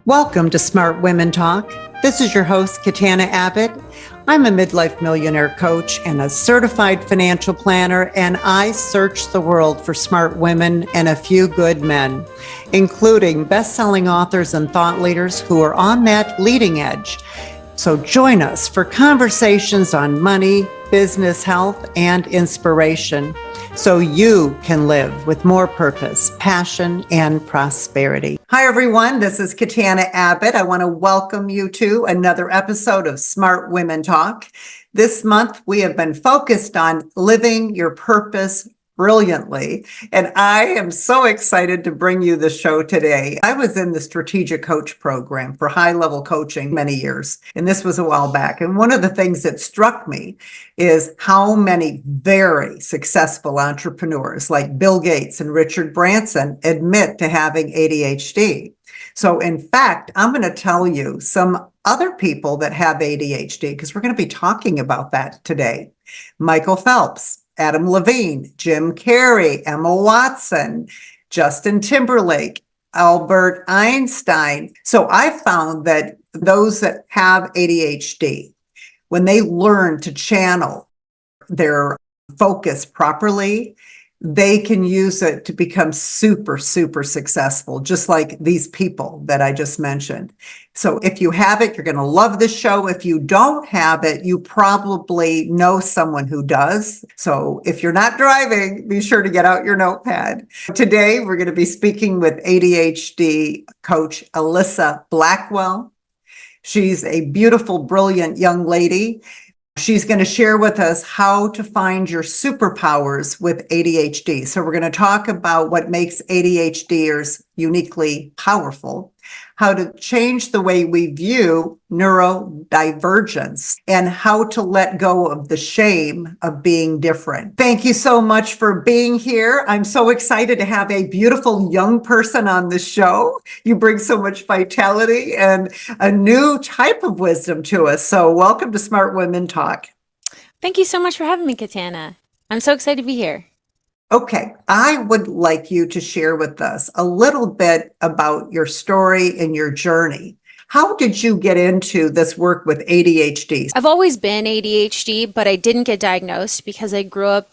Welcome to Smart Women Talk. This is your host, Katana Abbott. I'm a midlife millionaire coach and a certified financial planner, and I search the world for smart women and a few good men, including best-selling authors and thought leaders who are on that leading edge. So join us for conversations on money, business, health, and inspiration, so you can live with more purpose, passion, and prosperity. Hi, everyone. This is Katana Abbott. I want to welcome you to another episode of Smart Women Talk. This month, we have been focused on living your purpose brilliantly, and I am so excited to bring you the show today. I was in the strategic coach program for high-level coaching many years, and this was a while back. And one of the things that struck me is how many very successful entrepreneurs like Bill Gates and Richard Branson admit to having ADHD. So in fact, I'm going to tell you some other people that have ADHD because we're going to be talking about that today. Michael Phelps, Adam Levine, Jim Carrey, Emma Watson, Justin Timberlake, Albert Einstein. So I found that those that have ADHD, when they learn to channel their focus properly, they can use it to become super, super successful, just like these people that I just mentioned. So if you have it, you're going to love this show. If you don't have it, you probably know someone who does. So if you're not driving, be sure to get out your notepad. Today, we're going to be speaking with ADHD coach Alyssa Blackwell. She's a beautiful, brilliant young lady. She's going to share with us how to find your superpowers with ADHD. So we're going to talk about what makes ADHDers uniquely powerful, how to change the way we view neurodivergence, and how to let go of the shame of being different. Thank you so much for being here. I'm so excited to have a beautiful young person on the show. You bring so much vitality and a new type of wisdom to us. So welcome to Smart Women Talk. Thank you so much for having me, Katana. I'm so excited to be here. Okay, I would like you to share with us a little bit about your story and your journey. How did you get into this work with ADHD? I've always been ADHD, but I didn't get diagnosed because I grew up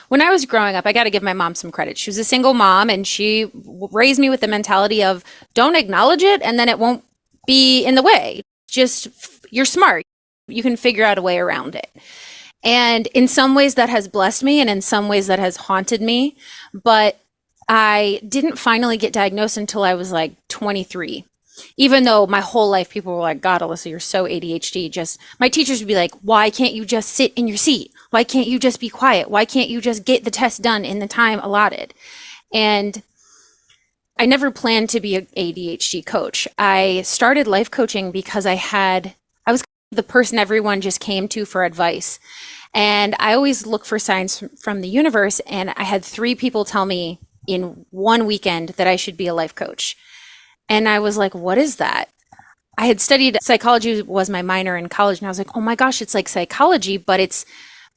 when I was growing up, I got to give my mom some credit. She was a single mom and she raised me with the mentality of don't acknowledge it and then it won't be in the way. Just you're smart. You can figure out a way around it. And in some ways that has blessed me and in some ways that has haunted me. But I didn't finally get diagnosed until I was like 23. Even though my whole life people were like, God, Alyssa, you're so ADHD. My teachers would be like, why can't you just sit in your seat? Why can't you just be quiet? Why can't you just get the test done in the time allotted? And I never planned to be an ADHD coach. I started life coaching because I was the person everyone just came to for advice. And I always look for signs from the universe. And I had 3 people tell me in one weekend that I should be a life coach. And I was like, what is that? I had studied psychology, was my minor in college. And I was like, oh my gosh, it's like psychology, but it's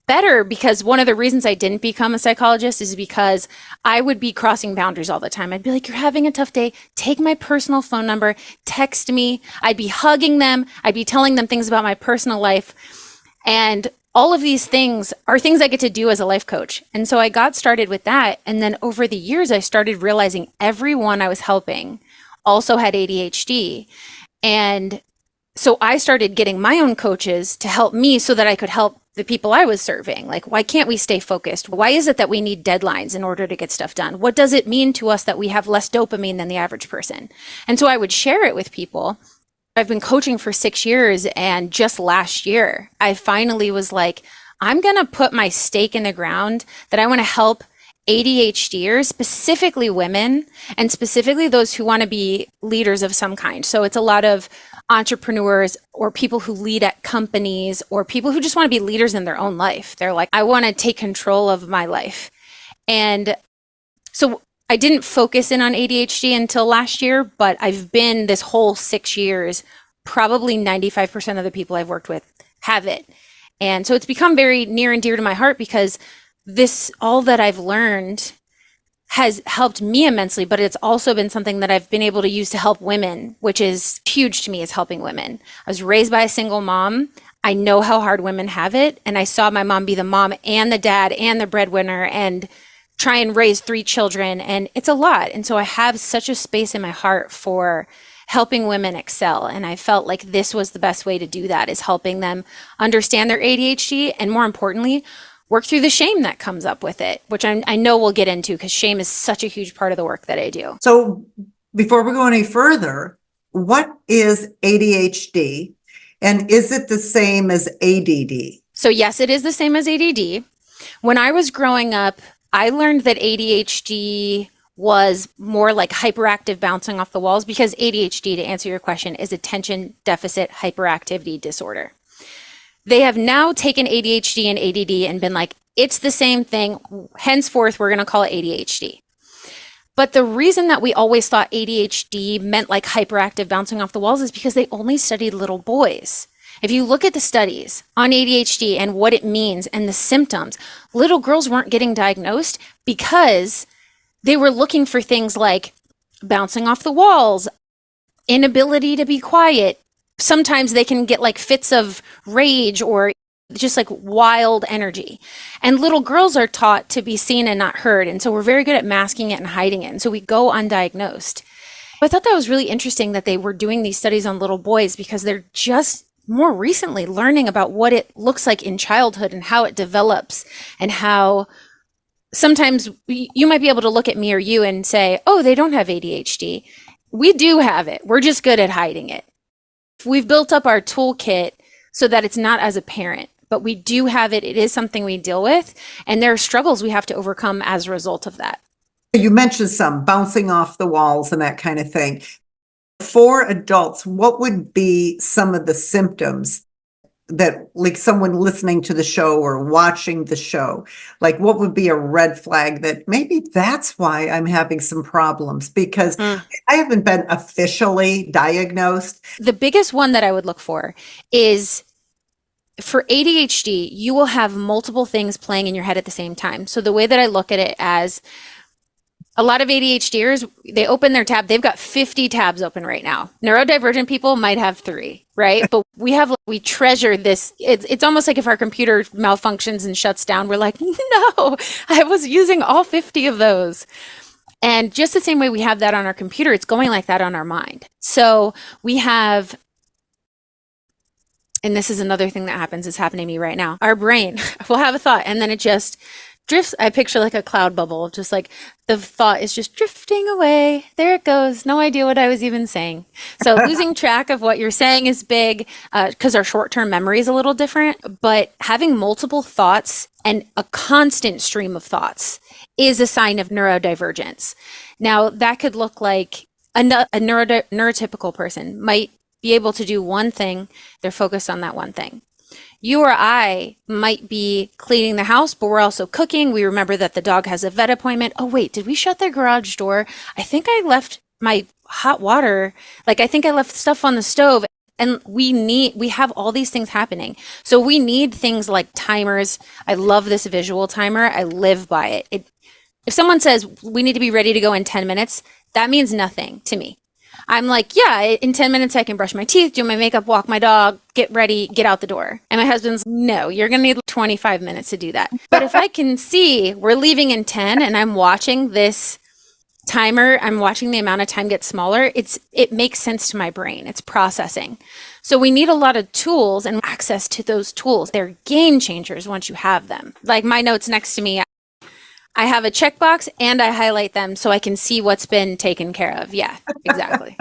better because one of the reasons I didn't become a psychologist is because I would be crossing boundaries all the time. I'd be like, you're having a tough day. Take my personal phone number, text me. I'd be hugging them. I'd be telling them things about my personal life. And all of these things are things I get to do as a life coach. And so I got started with that. And then over the years, I started realizing everyone I was helping also had ADHD. And so I started getting my own coaches to help me so that I could help the people I was serving. Like, why can't we stay focused? Why is it that we need deadlines in order to get stuff done? What does it mean to us that we have less dopamine than the average person? And so I would share it with people. I've been coaching for 6 years, and just last year, I finally was like, I'm going to put my stake in the ground that I want to help ADHDers, specifically women, and specifically those who want to be leaders of some kind. So it's a lot of entrepreneurs or people who lead at companies or people who just want to be leaders in their own life. They're like, I want to take control of my life. And so I didn't focus in on ADHD until last year, but I've been this whole 6 years, probably 95% of the people I've worked with have it. And so it's become very near and dear to my heart because all that I've learned has helped me immensely, but it's also been something that I've been able to use to help women, which is huge to me, is helping women. I was raised by a single mom. I know how hard women have it. And I saw my mom be the mom and the dad and the breadwinner and try and raise 3 children. And it's a lot. And so I have such a space in my heart for helping women excel. And I felt like this was the best way to do that, is helping them understand their ADHD and, more importantly, work through the shame that comes up with it, which I know we'll get into, because shame is such a huge part of the work that I do. So before we go any further, what is ADHD, and is it the same as ADD? So yes, it is the same as ADD. When I was growing up, I learned that ADHD was more like hyperactive bouncing off the walls, because ADHD, to answer your question, is attention deficit hyperactivity disorder. They have now taken ADHD and ADD and been like, it's the same thing. Henceforth, we're going to call it ADHD. But the reason that we always thought ADHD meant like hyperactive bouncing off the walls is because they only studied little boys. If you look at the studies on ADHD and what it means and the symptoms, little girls weren't getting diagnosed because they were looking for things like bouncing off the walls, inability to be quiet. Sometimes they can get like fits of rage or just like wild energy. And little girls are taught to be seen and not heard. And so we're very good at masking it and hiding it. And so we go undiagnosed. But I thought that was really interesting that they were doing these studies on little boys, because they're just more recently learning about what it looks like in childhood and how it develops, and how sometimes you might be able to look at me or you and say, oh, they don't have ADHD. We do have it. We're just good at hiding it. We've built up our toolkit so that it's not as apparent, but we do have it. It is something we deal with, and there are struggles we have to overcome as a result of that. You mentioned some bouncing off the walls and that kind of thing. For adults, what would be some of the symptoms that, like someone listening to the show or watching the show, like what would be a red flag that maybe that's why I'm having some problems? Because I haven't been officially diagnosed. The biggest one that I would look for is, for ADHD, you will have multiple things playing in your head at the same time. So the way that I look at it, as a lot of ADHDers, they open their tab, they've got 50 tabs open right now. Neurodivergent people might have 3, right? But we treasure this. It's almost like if our computer malfunctions and shuts down, we're like, no, I was using all 50 of those. And just the same way we have that on our computer, it's going like that on our mind. So we have, and this is another thing that happens, is happening to me right now. Our brain will have a thought, and then it just drifts. I picture like a cloud bubble, just like the thought is just drifting away. There it goes. No idea what I was even saying. So losing track of what you're saying is big, because our short-term memory is a little different. But having multiple thoughts and a constant stream of thoughts is a sign of neurodivergence. Now, that could look like a neurotypical person might be able to do one thing. They're focused on that one thing. You or I might be cleaning the house, but we're also cooking. We remember that the dog has a vet appointment. Oh, wait, did we shut the garage door? I think I left my hot water. Like, I think I left stuff on the stove. And we have all these things happening. So we need things like timers. I love this visual timer. I live by it. If someone says we need to be ready to go in 10 minutes, that means nothing to me. I'm like, yeah, in 10 minutes I can brush my teeth, do my makeup, walk my dog, get ready, get out the door. And my husband's, no, you're going to need 25 minutes to do that. But if I can see we're leaving in 10 and I'm watching this timer, I'm watching the amount of time get smaller, it makes sense to my brain. It's processing. So we need a lot of tools and access to those tools. They're game changers once you have them. Like my notes next to me, I have a checkbox and I highlight them so I can see what's been taken care of. Yeah, exactly.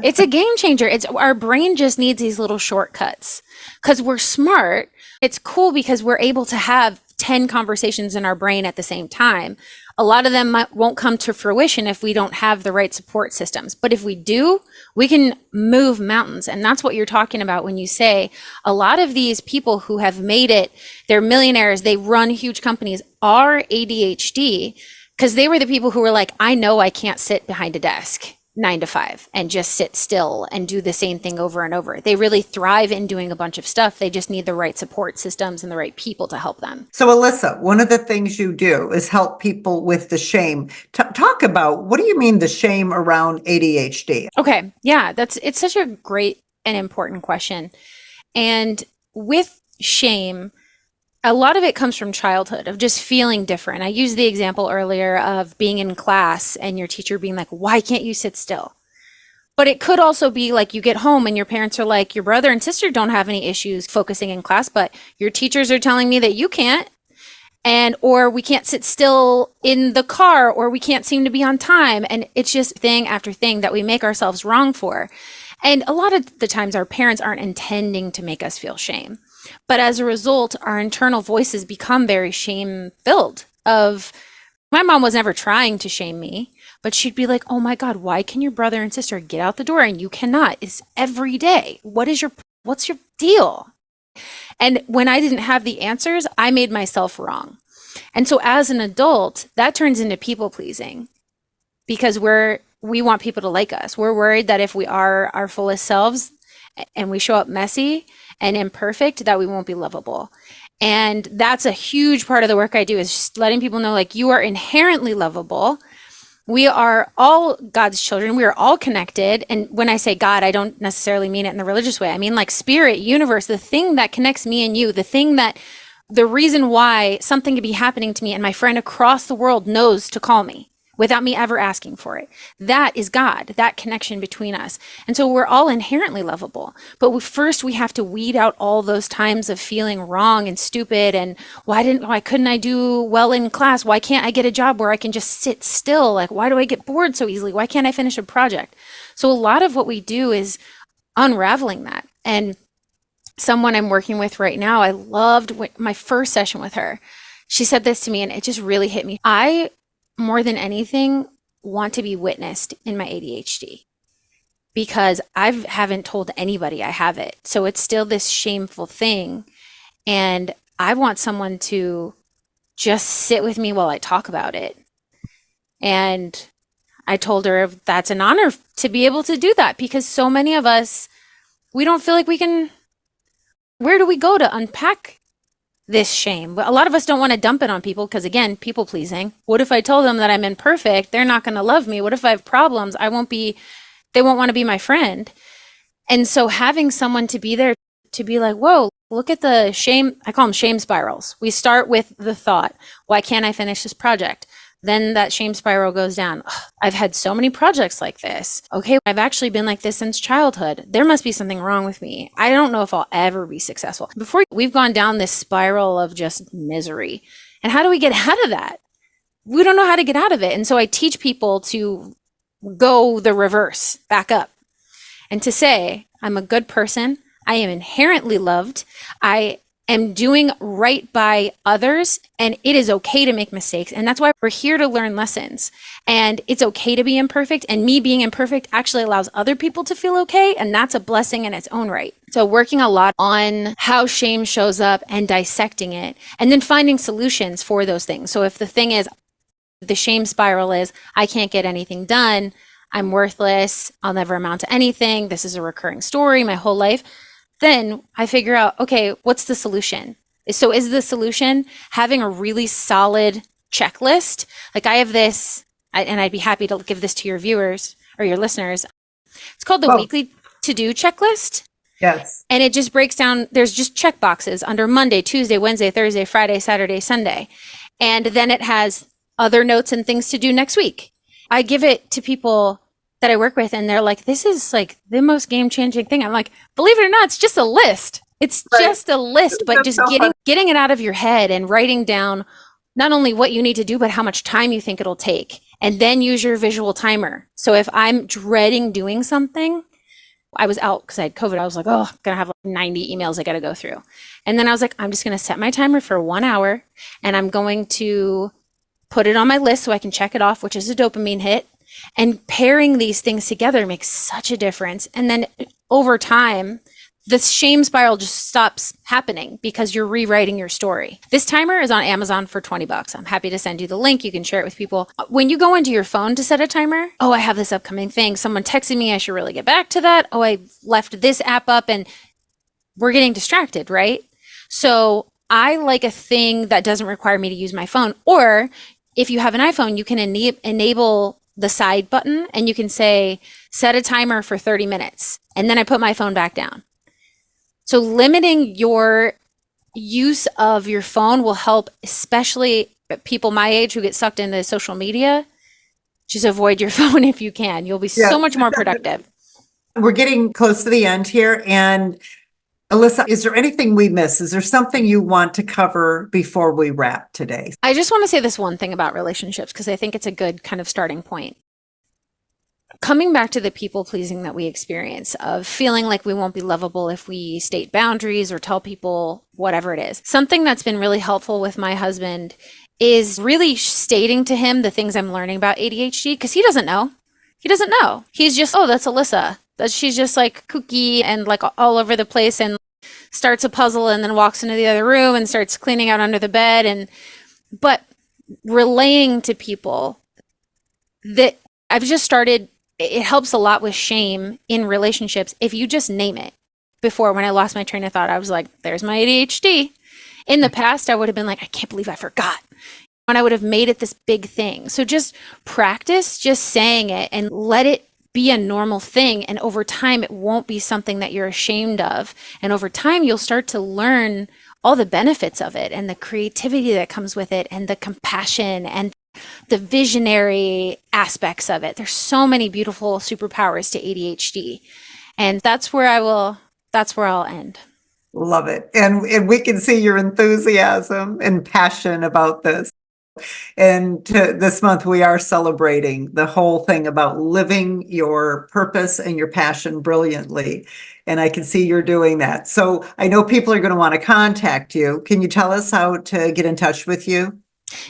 It's a game changer. Our brain just needs these little shortcuts because we're smart. It's cool because we're able to have 10 conversations in our brain at the same time. A lot of them won't come to fruition if we don't have the right support systems. But if we do, we can move mountains. And that's what you're talking about when you say a lot of these people who have made it, they're millionaires, they run huge companies, are ADHD, because they were the people who were like, I know I can't sit behind a desk. 9 to 5 and just sit still and do the same thing over and over. They really thrive in doing a bunch of stuff. They just need the right support systems and the right people to help them. So, Alyssa, one of the things you do is help people with the shame. Talk about, what do you mean the shame around ADHD? Okay. Yeah, it's such a great and important question. And with shame, a lot of it comes from childhood, of just feeling different. I used the example earlier of being in class and your teacher being like, why can't you sit still? But it could also be like you get home and your parents are like, your brother and sister don't have any issues focusing in class, but your teachers are telling me that you can't. And, or we can't sit still in the car, or we can't seem to be on time. And it's just thing after thing that we make ourselves wrong for. And a lot of the times our parents aren't intending to make us feel shame. But as a result, our internal voices become very shame-filled. Of, my mom was never trying to shame me, but she'd be like, oh my God, why can your brother and sister get out the door and you cannot? It's every day. What's your deal? And when I didn't have the answers, I made myself wrong. And so as an adult, that turns into people pleasing, because we want people to like us. We're worried that if we are our fullest selves and we show up messy and imperfect, that we won't be lovable. And that's a huge part of the work I do, is just letting people know, like, you are inherently lovable. We are all God's children. We are all connected. And when I say God, I don't necessarily mean it in the religious way. I mean like spirit, universe, the thing that connects me and you, the reason why something could be happening to me and my friend across the world knows to call me without me ever asking for it. That is God, that connection between us. And so we're all inherently lovable. But first we have to weed out all those times of feeling wrong and stupid and why couldn't I do well in class? Why can't I get a job where I can just sit still? Like, why do I get bored so easily? Why can't I finish a project? So a lot of what we do is unraveling that. And someone I'm working with right now, I loved my first session with her. She said this to me and it just really hit me. I, more than anything, want to be witnessed in my ADHD, because I haven't told anybody I have it. So it's still this shameful thing. And I want someone to just sit with me while I talk about it. And I told her that's an honor to be able to do that, because so many of us, we don't feel like we can. Where do we go to unpack this shame? A lot of us don't want to dump it on people because, again, people pleasing. What if I tell them that I'm imperfect? They're not going to love me. What if I have problems? They won't want to be my friend. And so having someone to be there to be like, whoa, look at the shame. I call them shame spirals. We start with the thought, why can't I finish this project? Then that shame spiral goes down. Ugh, I've had so many projects like this. Okay, I've actually been like this since childhood. There must be something wrong with me. I don't know if I'll ever be successful. Before we've gone down this spiral of just misery. And how do we get out of that? We don't know how to get out of it. And so I teach people to go the reverse, back up, and to say, I'm a good person. I am inherently loved. I am doing right by others, and it is okay to make mistakes. And that's why we're here to learn lessons. And it's okay to be imperfect, and me being imperfect actually allows other people to feel okay, and that's a blessing in its own right. So working a lot on how shame shows up and dissecting it, and then finding solutions for those things. So if the thing is, the shame spiral is, I can't get anything done, I'm worthless, I'll never amount to anything, this is a recurring story my whole life, then I figure out, okay, what's the solution? So is the solution having a really solid checklist? Like I have this, and I'd be happy to give this to your viewers or your listeners. It's called the weekly to-do checklist. Yes. And it just breaks down, there's just check boxes under Monday, Tuesday, Wednesday, Thursday, Friday, Saturday, Sunday. And then it has other notes and things to do next week. I give it to people that I work with, and they're like, this is like the most game-changing thing. I'm like, believe it or not, it's just a list. It's just a list, but just getting it out of your head and writing down not only what you need to do, but how much time you think it'll take. And then use your visual timer. So if I'm dreading doing something, I was out because I had COVID. I was like, oh, I'm going to have like 90 emails I got to go through. And then I was like, I'm just going to set my timer for 1 hour, and I'm going to put it on my list so I can check it off, which is a dopamine hit. And pairing these things together makes such a difference. And then over time, the shame spiral just stops happening because you're rewriting your story. This timer is on Amazon for $20. I'm happy to send you the link. You can share it with people. When you go into your phone to set a timer, oh, I have this upcoming thing. Someone texted me. I should really get back to that. Oh, I left this app up, and we're getting distracted, right? So I like a thing that doesn't require me to use my phone. Or if you have an iPhone, you can enable the side button and you can say, set a timer for 30 minutes. And then I put my phone back down. So limiting your use of your phone will help, especially people my age who get sucked into social media. Just avoid your phone if you can. You'll be so much more productive. We're getting close to the end here. And Alyssa, is there anything we miss? Is there something you want to cover before we wrap today? I just want to say this one thing about relationships because I think it's a good kind of starting point. Coming back to the people pleasing that we experience of feeling like we won't be lovable if we state boundaries or tell people whatever it is. Something that's been really helpful with my husband is really stating to him the things I'm learning about ADHD because he doesn't know. He doesn't know. He's just, oh, that's Alyssa. She's just like kooky and like all over the place and starts a puzzle and then walks into the other room and starts cleaning out under the bed. But relaying to people that I've just started, it helps a lot with shame in relationships if you just name it. Before, when I lost my train of thought, I was like, there's my ADHD. In the past, I would have been like, I can't believe I forgot. And I would have made it this big thing. So just practice just saying it and let it be a normal thing. And over time, it won't be something that you're ashamed of. And over time, you'll start to learn all the benefits of it and the creativity that comes with it and the compassion and the visionary aspects of it. There's so many beautiful superpowers to ADHD. And that's where I'll end. Love it. And we can see your enthusiasm and passion about this. And this month, we are celebrating the whole thing about living your purpose and your passion brilliantly. And I can see you're doing that. So I know people are going to want to contact you. Can you tell us how to get in touch with you?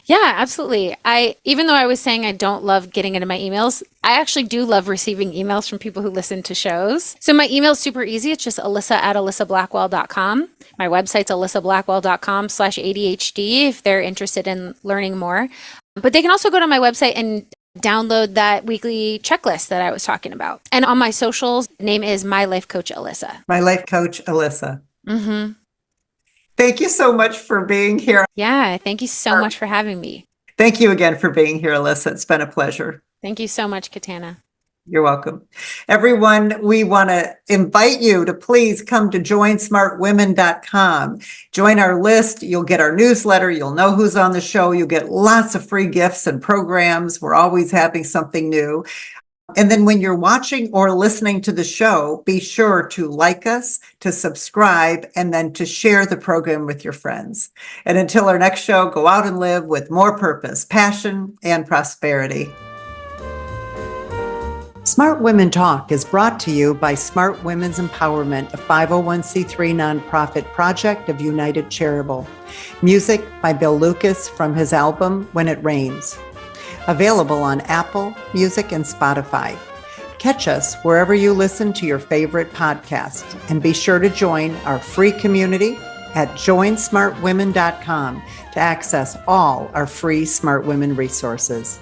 Yeah, absolutely. Even though I was saying I don't love getting into my emails, I actually do love receiving emails from people who listen to shows. So my email is super easy. It's just alyssa@alyssablackwell.com. My website's alyssablackwell.com/ADHD if they're interested in learning more. But they can also go to my website and download that weekly checklist that I was talking about. And on my socials, name is My Life Coach Alyssa. My Life Coach Alyssa. Mm-hmm. Thank you so much for being here. Yeah, thank you so much for having me. Thank you again for being here, Alyssa. It's been a pleasure. Thank you so much, Katana. You're welcome. Everyone, we want to invite you to please come to joinsmartwomen.com. Join our list. You'll get our newsletter. You'll know who's on the show. You'll get lots of free gifts and programs. We're always having something new. And then when you're watching or listening to the show, be sure to like us, to subscribe, and then to share the program with your friends. And until our next show, go out and live with more purpose, passion, and prosperity. Smart Women Talk is brought to you by Smart Women's Empowerment, a 501c3 nonprofit project of United Charitable. Music by Bill Lucas from his album, When It Rains. Available on Apple Music and Spotify. Catch us wherever you listen to your favorite podcast. And be sure to join our free community at joinsmartwomen.com to access all our free Smart Women resources.